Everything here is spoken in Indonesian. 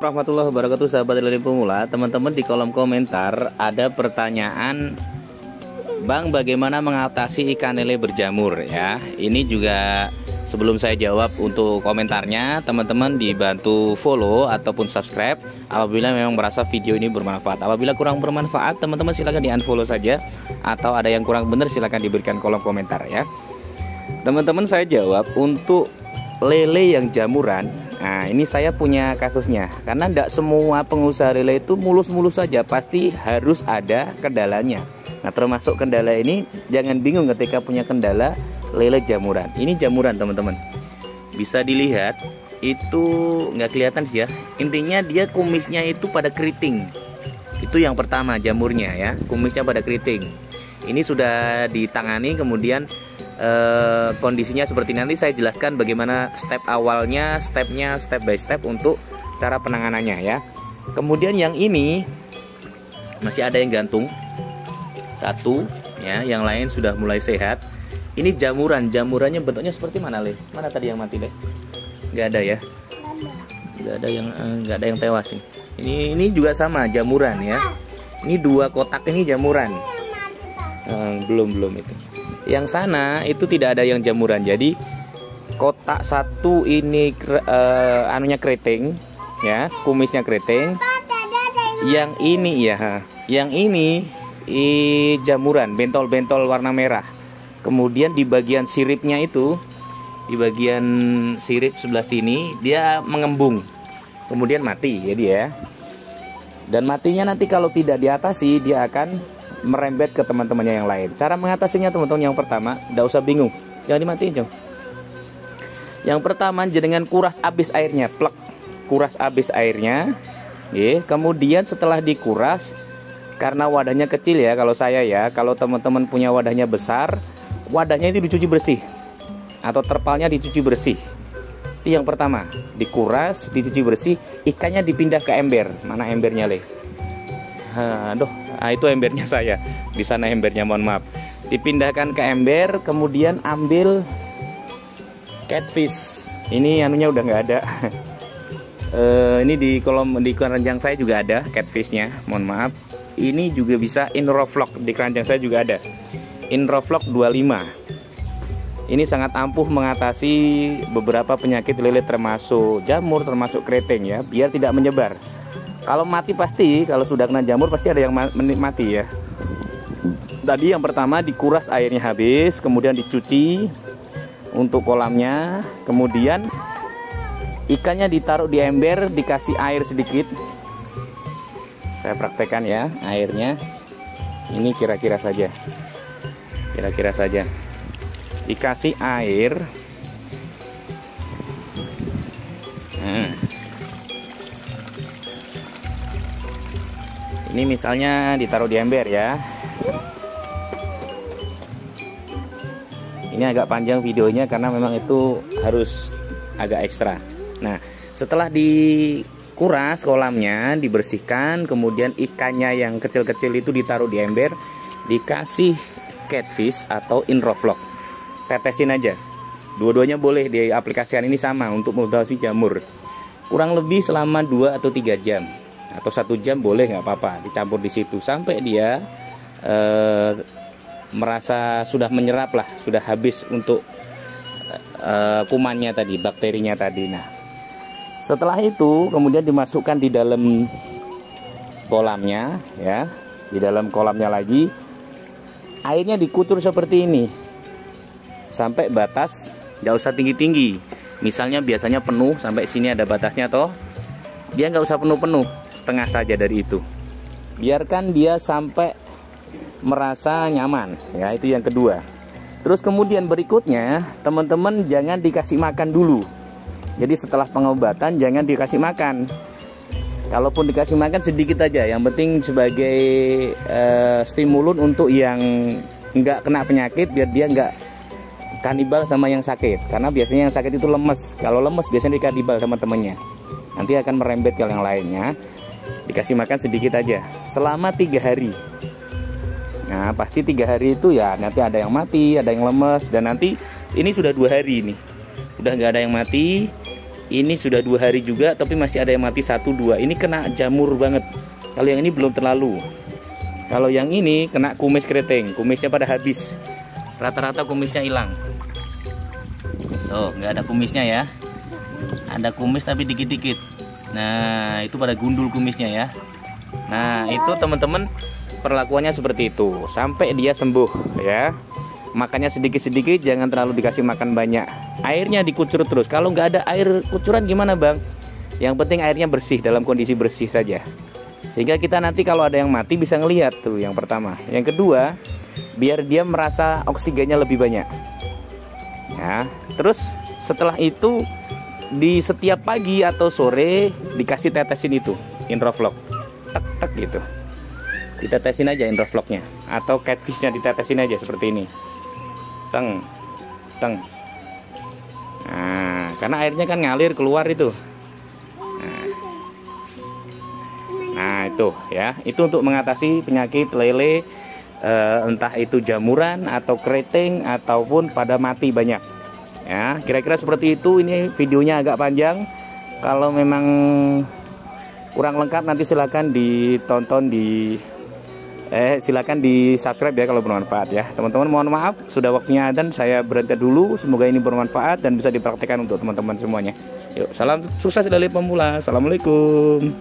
Warahmatullahi wabarakatuh, sahabat lele pemula. Teman-teman, di kolom komentar ada pertanyaan, Bang, bagaimana mengatasi ikan lele berjamur ya? Ini juga sebelum saya jawab untuk komentarnya, teman-teman dibantu follow ataupun subscribe apabila memang merasa video ini bermanfaat. Apabila kurang bermanfaat, teman-teman silahkan di unfollow saja, atau ada yang kurang benar silahkan diberikan kolom komentar ya. Teman-teman, saya jawab untuk lele yang jamuran. Nah, ini saya punya kasusnya, karena tidak semua pengusaha lele itu mulus-mulus saja, pasti harus ada kendalanya. Nah, termasuk kendala ini, jangan bingung ketika punya kendala lele jamuran. Ini jamuran, teman-teman. Bisa dilihat, itu nggak kelihatan sih ya. Intinya dia kumisnya itu pada keriting. Itu yang pertama, jamurnya ya, kumisnya pada keriting. Ini sudah ditangani, kemudian kondisinya seperti nanti saya jelaskan bagaimana step awalnya, stepnya step by step untuk cara penanganannya ya. Kemudian yang ini masih ada yang gantung satu ya, yang lain sudah mulai sehat. Ini jamurannya bentuknya seperti mana, Le? Mana tadi yang mati, Le? Nggak ada ya? Nggak ada yang tewas nih. Ini juga sama jamuran ya. Ini 2 kotak ini jamuran. Belum itu. Yang sana itu tidak ada yang jamuran. Jadi kotak satu ini anunya keriting ya, kumisnya keriting. Yang ini ya, yang ini jamuran, bentol-bentol warna merah. Kemudian di bagian siripnya itu, di bagian sirip sebelah sini dia mengembung. Kemudian mati ya dia. Dan matinya nanti kalau tidak diatasi, dia akan merembet ke teman-temannya yang lain. Cara mengatasinya, teman-teman, yang pertama, tidak usah bingung, jangan dimatiin, Jong. Yang pertama, jenengan kuras habis airnya, plek, kuras habis airnya. Kemudian setelah dikuras, karena wadahnya kecil ya, kalau saya ya, kalau teman-teman punya wadahnya besar, wadahnya itu dicuci bersih, atau terpalnya dicuci bersih. Itu yang pertama, dikuras, dicuci bersih, ikannya dipindah ke ember. Mana embernya, Le? Itu embernya saya. Di sana embernya, mohon maaf. Dipindahkan ke ember, kemudian ambil catfish. Ini anunya udah nggak ada. Ini di keranjang saya juga ada catfishnya, mohon maaf. Ini juga bisa Inrofloc, di keranjang saya juga ada Inrofloc 25. Ini sangat ampuh mengatasi beberapa penyakit lele, termasuk jamur, termasuk keriting ya, biar tidak menyebar. Kalau mati pasti, kalau sudah kena jamur pasti ada yang mati ya. Tadi yang pertama dikuras airnya habis, kemudian dicuci untuk kolamnya, kemudian ikannya ditaruh di ember, dikasih air sedikit. Saya praktekkan ya, airnya. Ini kira-kira saja. Dikasih air. Ini misalnya ditaruh di ember ya. Ini agak panjang videonya karena memang itu harus agak ekstra. Nah, setelah dikuras kolamnya, dibersihkan, kemudian ikannya yang kecil-kecil itu ditaruh di ember, dikasih catfish atau Inrofloc. Tetesin aja. Dua-duanya boleh diaplikasikan, ini sama untuk mengatasi jamur. Kurang lebih selama 2 atau 3 jam. Atau 1 jam boleh, nggak apa-apa, dicampur di situ sampai dia merasa sudah menyerap lah, sudah habis untuk kumannya tadi, bakterinya tadi. Nah, setelah itu kemudian dimasukkan di dalam kolamnya ya, di dalam kolamnya lagi, airnya dikutur seperti ini sampai batas, nggak usah tinggi-tinggi. Misalnya biasanya penuh sampai sini ada batasnya toh, dia nggak usah penuh-penuh, setengah saja dari itu. Biarkan dia sampai merasa nyaman ya, itu yang kedua. Terus kemudian berikutnya, teman-teman jangan dikasih makan dulu. Jadi setelah pengobatan jangan dikasih makan. Kalaupun dikasih makan sedikit aja, yang penting sebagai stimulun untuk yang nggak kena penyakit, biar dia nggak kanibal sama yang sakit. Karena biasanya yang sakit itu lemes. Kalau lemes biasanya dikanibal sama temennya, nanti akan merembet ke yang lainnya. Dikasih makan sedikit aja selama 3 hari. Nah, pasti 3 hari itu ya nanti ada yang mati, ada yang lemes, dan nanti ini sudah 2 hari nih, udah nggak ada yang mati. Ini sudah 2 hari juga, tapi masih ada yang mati 1-2. Ini kena jamur banget. Kalau yang ini belum terlalu. Kalau yang ini kena kumis keriting, kumisnya pada habis. Rata-rata kumisnya hilang. Tuh, nggak ada kumisnya ya. Ada kumis tapi dikit-dikit. Nah, itu pada gundul kumisnya ya. Nah, itu teman-teman perlakuannya seperti itu sampai dia sembuh ya. Makannya sedikit-sedikit, jangan terlalu dikasih makan banyak. Airnya dikucur terus. Kalau nggak ada air kucuran gimana bang? Yang penting airnya bersih, dalam kondisi bersih saja. Sehingga kita nanti kalau ada yang mati bisa ngelihat tuh yang pertama. Yang kedua, biar dia merasa oksigennya lebih banyak. Ya, terus setelah itu di setiap pagi atau sore dikasih tetesin itu Inroflok, tek gitu. Ditetesin aja Inrofloknya atau catfishnya ditetesin aja seperti ini. Teng. Nah, karena airnya kan ngalir keluar itu. Nah itu ya, itu untuk mengatasi penyakit lele, entah itu jamuran atau keriting ataupun pada mati banyak. Ya, kira-kira seperti itu. Ini videonya agak panjang. Kalau memang kurang lengkap nanti silakan ditonton silakan di subscribe ya kalau bermanfaat ya teman-teman. Mohon maaf sudah waktunya dan saya berhenti dulu. Semoga ini bermanfaat dan bisa dipraktikkan untuk teman-teman semuanya. Yuk, salam sukses dari pemula. Assalamualaikum.